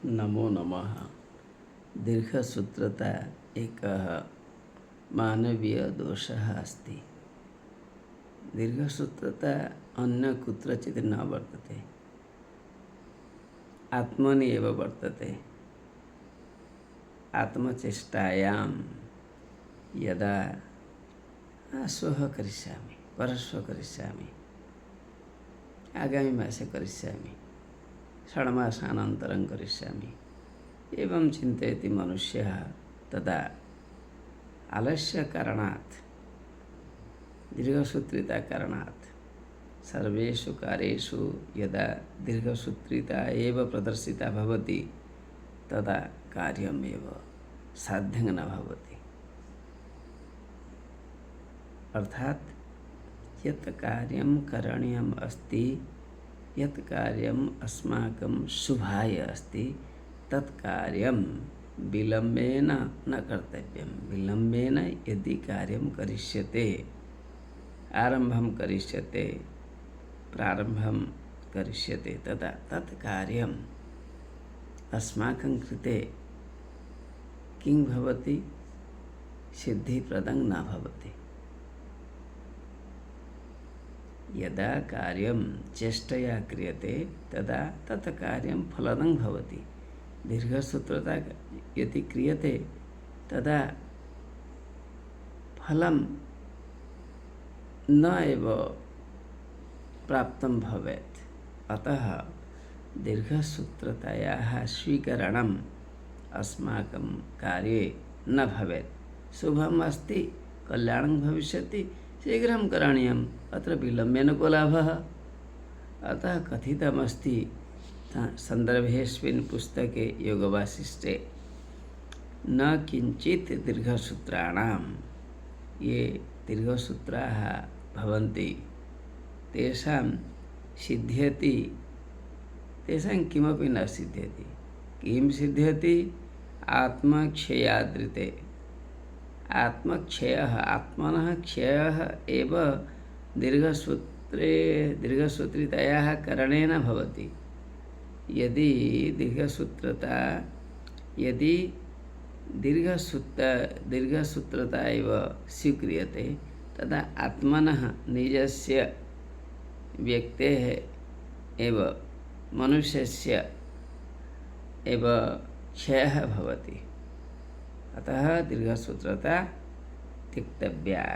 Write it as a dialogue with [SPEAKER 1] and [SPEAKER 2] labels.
[SPEAKER 1] नमो नमः। दीर्घसूत्रता एकः मानवीयदोषः अस्ति। दीर्घसूत्रता अन्य कुत्रचित् न वर्तते, आत्मनि एव वर्तते। आत्मचेष्टायां यदा श्वः करिष्यामि, परश्वः करिष्यामि, आगामि मासे करिष्यामि, षड्मासानन्तरं करिष्यामि एवं चिन्तयति मनुष्यः, तदा आलस्यकारणात्, दीर्घसूत्रिताकारणात् सर्वेषु कार्येषु यदा दीर्घसूत्रिता एव प्रदर्शिता भवति तदा कार्यमेव साध्यं न भवति। अर्थात् यत् कार्यं करणीयम् अस्ति, यत् कार्यम् अस्माकं शुभाय अस्ति, तत् कार्यं विलम्बेन न कर्तव्यं। विलम्बेन यदि कार्यं करिष्यते, आरम्भं करिष्यते, प्रारम्भं करिष्यते, तदा तत् कार्यम् अस्माकं कृते किं भवति? सिद्धिप्रदं न भवति। यदा कार्यं चेष्टया क्रियते तदा तत् कार्यं फलदं भवति। दीर्घसूत्रता यदि क्रियते तदा फलं न एव प्राप्तं भवेत्। अतः दीर्घसूत्रतायाः स्वीकरणम् अस्माकं कार्ये न भवेत्। शुभम् अस्ति, कल्याणं भविष्यति, शीघ्रं करणीयम्, अत्र विलम्बेन को लाभः? अतः कथितमस्ति सन्दर्भेऽस्मिन् पुस्तके योगवासिष्ठे, न किञ्चित् दीर्घसूत्राणां, ये दीर्घसूत्राः भवन्ति तेषां सिद्ध्यति, तेषां किमपि न सिद्ध्यति। किं सिद्ध्यति? आत्मक्षयादृते। आत्मक्षयः, आत्मनः क्षयः एव दीर्घसूत्रितायाः करणेन भवति। यदि दीर्घसूत्रता एव स्वीक्रियते तदा आत्मनः निजस्य व्यक्तेः एव मनुष्यस्य एव क्षयः भवति। अतः दीर्घसूत्रता त्यक्तव्या।